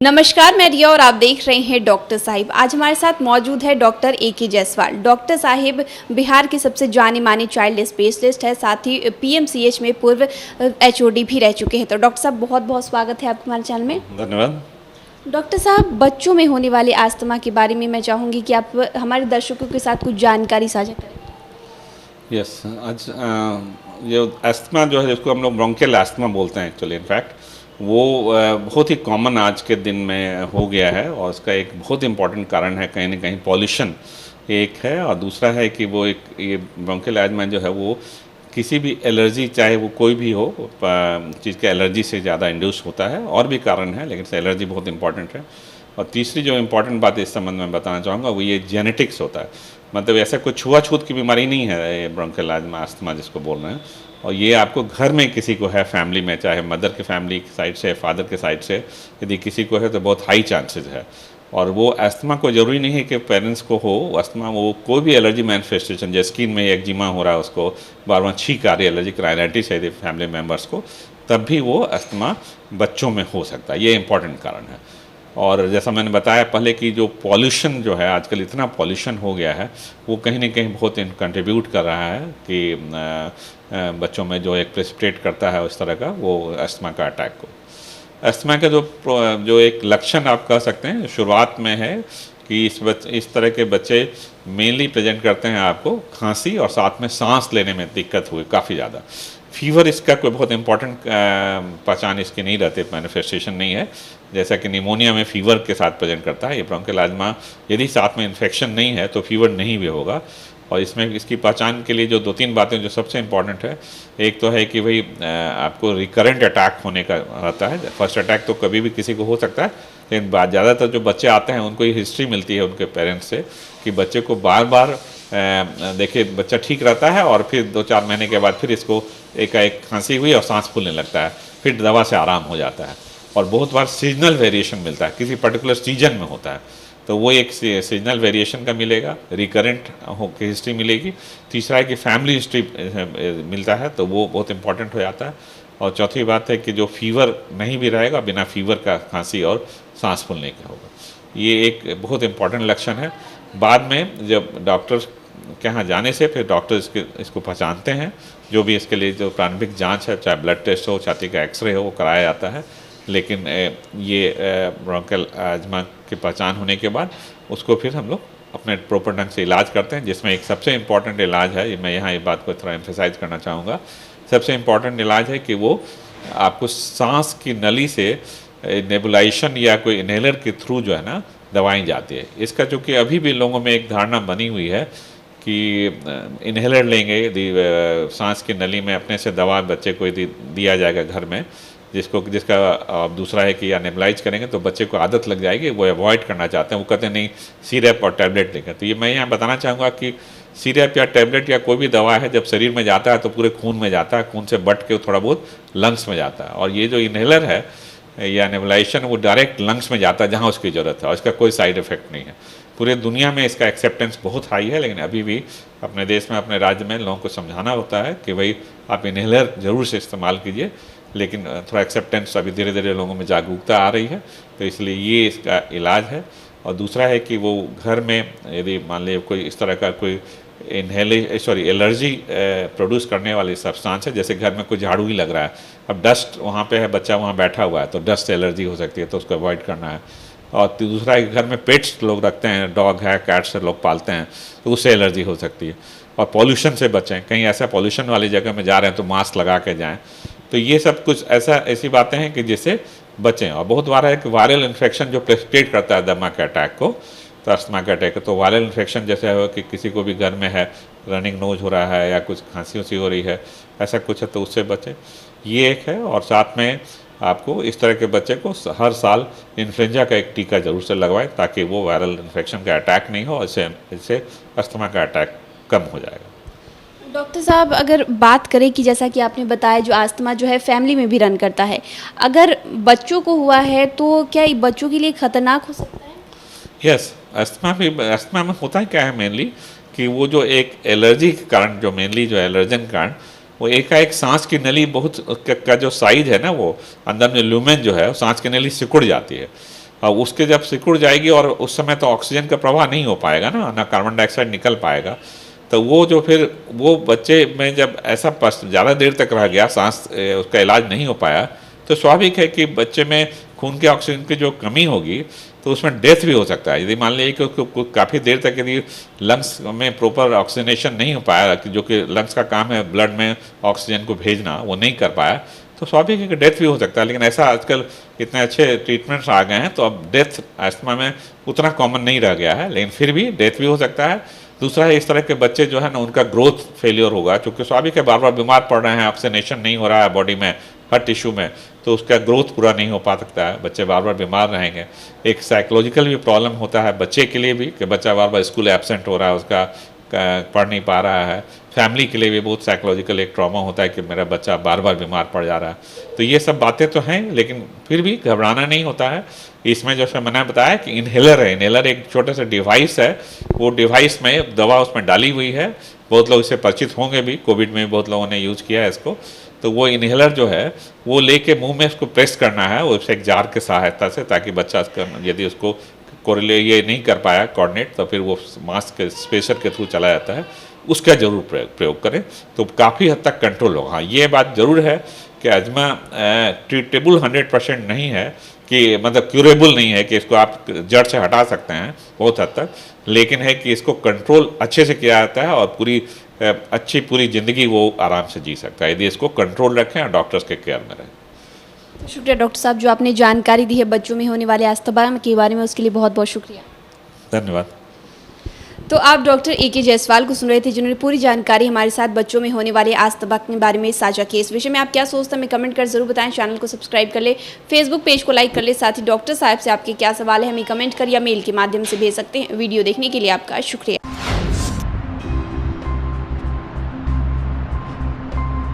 नमस्कार, मैं रिया और आप देख रहे हैं डॉक्टर साहिब। आज हमारे साथ मौजूद है डॉक्टर ए.के. जायसवाल। डॉक्टर साहिब बिहार के सबसे जाने माने चाइल्ड स्पेशलिस्ट है, साथ ही पीएमसीएच में पूर्व एचओडी भी रह चुके हैं। तो डॉक्टर साहब बहुत बहुत स्वागत है आपका हमारे चैनल में। धन्यवाद। डॉक्टर साहब, बच्चों में होने वाले अस्थमा के बारे में मैं चाहूँगी कि आप हमारे दर्शकों के साथ कुछ जानकारी साझा करें। यस, आज ये अस्थमा जो है जिसको हम लोग ब्रोंकियल अस्थमा बोलते हैं एक्चुअली, इनफैक्ट वो बहुत ही कॉमन आज के दिन में हो गया है और उसका एक बहुत इंपॉर्टेंट कारण है कहीं ना कहीं पॉल्यूशन एक है, और दूसरा है कि वो एक ये ब्रोंकियल अस्थमा जो है वो किसी भी एलर्जी, चाहे वो कोई भी हो चीज़ के एलर्जी से ज़्यादा इंड्यूस होता है। और भी कारण है लेकिन एलर्जी बहुत इंपॉर्टेंट है। और तीसरी जो इम्पॉर्टेंट बात इस संबंध में बताना चाहूँगा वो ये जेनेटिक्स होता है। मतलब ऐसा कोई छुआछूत की बीमारी नहीं है ये ब्रोंकियल अस्थमा जिसको बोल रहे हैं, और ये आपको घर में किसी को है, फैमिली में, चाहे मदर के फैमिली की साइड से, फादर के साइड से यदि किसी को है तो बहुत हाई चांसेस है। और वो अस्थमा को ज़रूरी नहीं है कि पेरेंट्स को हो अस्थमा, वो कोई भी एलर्जी मैनिफेस्टेशन, जैसे स्किन में एक्जिमा हो रहा है उसको, बार बार छींक आ रही है, एलर्जिक राइनाइटिस है यदि फैमिली मेम्बर्स को, तब भी वो अस्थमा बच्चों में हो सकता है। ये इंपॉर्टेंट कारण है। और जैसा मैंने बताया पहले कि जो पॉल्यूशन जो है आजकल इतना पॉल्यूशन हो गया है वो कहीं ना कहीं बहुत कंट्रीब्यूट कर रहा है कि बच्चों में जो एक प्रेसिपिटेट करता है उस तरह का वो अस्थमा का अटैक को। अस्थमा का जो एक लक्षण आप कह सकते हैं शुरुआत में है कि इस तरह के बच्चे मेनली प्रेजेंट करते हैं आपको खांसी और साथ में सांस लेने में दिक्कत हुई काफ़ी ज़्यादा। फीवर इसका कोई बहुत इंपॉर्टेंट पहचान इसकी नहीं रहती, मैनिफेस्टेशन नहीं है, जैसा कि निमोनिया में फीवर के साथ प्रेजेंट करता है। ये ब्रोंकियल अस्थमा यदि साथ में इन्फेक्शन नहीं है तो फीवर नहीं भी होगा। और इसमें इसकी पहचान के लिए जो दो तीन बातें जो सबसे इम्पॉर्टेंट है, एक तो है कि भाई आपको रिकरेंट अटैक होने का रहता है। फर्स्ट अटैक तो कभी भी किसी को हो सकता है, लेकिन ज़्यादातर जो बच्चे आते हैं उनको ये हिस्ट्री मिलती है उनके पेरेंट्स से कि बच्चे को बार बार देखिए बच्चा ठीक रहता है और फिर 2-4 महीने के बाद फिर इसको एकाएक खांसी हुई और सांस फूलने लगता है, फिर दवा से आराम हो जाता है। और बहुत बार सीजनल वेरिएशन मिलता है, किसी पर्टिकुलर सीजन में होता है, तो वो एक सीजनल वेरिएशन का मिलेगा, रिकरेंट हो की हिस्ट्री मिलेगी। तीसरा है कि फैमिली हिस्ट्री मिलता है, तो वो बहुत इंपॉर्टेंट हो जाता है। और चौथी बात है कि जो फीवर नहीं भी रहेगा, बिना फीवर का खांसी और सांस फूलने का होगा। ये एक बहुत इंपॉर्टेंट लक्षण है। बाद में जब डॉक्टर के यहाँ जाने से फिर डॉक्टर इसको पहचानते हैं, जो भी इसके लिए जो प्रारंभिक जांच है, चाहे ब्लड टेस्ट हो, छाती का एक्सरे हो, वो कराया जाता है। लेकिन ये ब्रोंकियल अस्थमा की पहचान होने के बाद उसको फिर हम लोग अपने प्रॉपर ढंग से इलाज करते हैं, जिसमें एक सबसे इम्पॉर्टेंट इलाज है, मैं यहाँ ये बात को थोड़ा एम्फेसाइज करना चाहूँगा। सबसे इम्पॉर्टेंट इलाज है कि वो आपको सांस की नली से नेबुलाइजेशन या कोई इनहेलर के थ्रू जो है ना दवाई जाती है। इसका चूँकि अभी भी लोगों में एक धारणा बनी हुई है कि इनहेलर लेंगे यदि सांस की नली में अपने से दवा बच्चे को यदि दिया जाएगा घर में, जिसका दूसरा है कि या नेबुलाइज करेंगे तो बच्चे को आदत लग जाएगी, वो अवॉइड करना चाहते हैं, वो कहते हैं नहीं सिरप और टैबलेट लेंगे। तो ये मैं यहाँ बताना चाहूँगा कि सिरप या टैबलेट या कोई भी दवा है जब शरीर में जाता है तो पूरे खून में जाता है, खून से बट के थोड़ा बहुत लंग्स में जाता है। और ये जो इनहेलर है या नेबुलाइजेशन वो डायरेक्ट लंग्स में जाता है जहाँ उसकी ज़रूरत है, और इसका कोई साइड इफेक्ट नहीं है। पूरे दुनिया में इसका एक्सेप्टेंस बहुत हाई है, लेकिन अभी भी अपने देश में, अपने राज्य में लोगों को समझाना होता है कि भाई आप इनहेलर ज़रूर से इस्तेमाल कीजिए। लेकिन थोड़ा एक्सेप्टेंस अभी धीरे धीरे लोगों में जागरूकता आ रही है, तो इसलिए ये इसका इलाज है। और दूसरा है कि वो घर में यदि मान लीजिए कोई इस तरह का कोई एलर्जी प्रोड्यूस करने वाली सब्सटेंस है, जैसे घर में कोई झाड़ू ही लग रहा है, अब डस्ट वहाँ पे है, बच्चा वहाँ बैठा हुआ है तो डस्ट से एलर्जी हो सकती है, तो उसको अवॉइड करना है। और दूसरा है कि घर में पेट्स लोग रखते हैं, डॉग है, कैट्स लोग पालते हैं, तो उससे एलर्जी हो सकती है। और पॉल्यूशन से बचें, कहीं ऐसा पॉल्यूशन वाली जगह में जा रहे हैं तो मास्क लगा के जाएँ। तो ये सब कुछ ऐसी बातें हैं कि जिससे बचें। और बहुत बार है कि वायरल इन्फेक्शन जो प्रेसिपिटेट करता है दमा के अटैक को, तो अस्थमा का अटैक, तो वायरल इन्फेक्शन जैसे हो कि किसी को भी घर में है, रनिंग नोज हो रहा है या कुछ खांसी उसी हो रही है, ऐसा कुछ है तो उससे बचें, ये एक है। और साथ में आपको इस तरह के बच्चे को हर साल इन्फ्लुएंजा का एक टीका जरूर से लगवाएं, ताकि वो वायरल इन्फेक्शन का अटैक नहीं हो, इससे अस्थमा का अटैक कम हो जाएगा। डॉक्टर साहब, अगर बात करें कि जैसा कि आपने बताया जो अस्थमा जो है फैमिली में भी रन करता है, अगर बच्चों को हुआ है तो क्या ये बच्चों के लिए खतरनाक हो सकता है? यस, अस्थमा में होता है क्या है मेनली कि वो जो एक एलर्जी के कारण, जो मेनली जो एलर्जन कारण, वो एकाएक सांस की नली बहुत का जो साइज है ना, वो अंदर में ल्यूमेन जो है सांस की नली सिकुड़ जाती है। उसके जब सिकुड़ जाएगी और उस समय तो ऑक्सीजन का प्रवाह नहीं हो पाएगा ना कार्बन डाइऑक्साइड निकल पाएगा, तो वो जो फिर वो बच्चे में जब ऐसा ज़्यादा देर तक रह गया, सांस उसका इलाज नहीं हो पाया, तो स्वाभाविक है कि बच्चे में खून के ऑक्सीजन की जो कमी होगी तो उसमें डेथ भी हो सकता है। यदि मान लीजिए कि काफ़ी देर तक यदि लंग्स में प्रॉपर ऑक्सीजनेशन नहीं हो पाया, जो कि लंग्स का काम है ब्लड में ऑक्सीजन को भेजना, वो नहीं कर पाया, तो स्वाभाविक है कि डेथ भी हो सकता है। लेकिन ऐसा आजकल इतने अच्छे ट्रीटमेंट्स आ गए हैं तो अब डेथ अस्थमा में उतना कॉमन नहीं रह गया है, लेकिन फिर भी डेथ भी हो सकता है। दूसरा है, इस तरह के बच्चे जो है ना उनका ग्रोथ फेलियर होगा, क्योंकि स्वाभाविक है बार बार बीमार पड़ रहे हैं, ऑक्सीजनेशन नहीं हो रहा है बॉडी में, हर टिश्यू में, तो उसका ग्रोथ पूरा नहीं हो पा सकता है, बच्चे बार बार बीमार रहेंगे। एक साइकोलॉजिकल भी प्रॉब्लम होता है बच्चे के लिए भी कि बच्चा बार बार स्कूल एब्सेंट हो रहा है, उसका पढ़ नहीं पा रहा है। फैमिली के लिए भी बहुत साइकोलॉजिकल एक ट्रॉमा होता है कि मेरा बच्चा बार बार बीमार पड़ जा रहा है। तो ये सब बातें तो हैं, लेकिन फिर भी घबराना नहीं होता है। इसमें जैसे मैंने बताया कि इन्हेलर है, इन्हेलर एक छोटा सा डिवाइस है, वो डिवाइस में दवा उसमें डाली हुई है, बहुत लोग इससे परिचित होंगे भी, कोविड में बहुत लोगों ने यूज़ किया है इसको। तो वो इन्हेलर जो है वो लेके मुंह में उसको प्रेस करना है, उसे एक जार के सहायता से, ताकि बच्चा यदि उसको कोरिले ये नहीं कर पाया कोऑर्डिनेट, तो फिर वो मास्क के स्पेसर के थ्रू चला जाता है, उसका जरूर प्रयोग करें तो काफ़ी हद तक कंट्रोल होगा। हाँ, ये बात ज़रूर है कि अजमा ट्रीटेबल 100% नहीं है, कि मतलब क्यूरेबल नहीं है कि इसको आप जड़ से हटा सकते हैं बहुत हद तक, लेकिन है कि इसको कंट्रोल अच्छे से किया जाता है और पूरी ज़िंदगी वो आराम से जी सकता है यदि इसको कंट्रोल रखें और डॉक्टर्स के केयर में रहें। शुक्रिया डॉक्टर साहब, जो आपने जानकारी दी है बच्चों में होने वाले अस्थमा के बारे में, उसके लिए बहुत बहुत शुक्रिया। धन्यवाद। तो आप डॉक्टर ए.के. जायसवाल को सुन रहे थे, जिन्होंने पूरी जानकारी हमारे साथ बच्चों में होने वाले अस्थमा के बारे में साझा की। इस विषय में आप क्या सोचते हैं, हमें कमेंट कर जरूर बताएं। चैनल को सब्सक्राइब कर ले, फेसबुक पेज को लाइक कर ले, साथ ही डॉक्टर साहब से आपके क्या सवाल है हमें कमेंट कर या मेल के माध्यम से भेज सकते हैं। वीडियो देखने के लिए आपका शुक्रिया।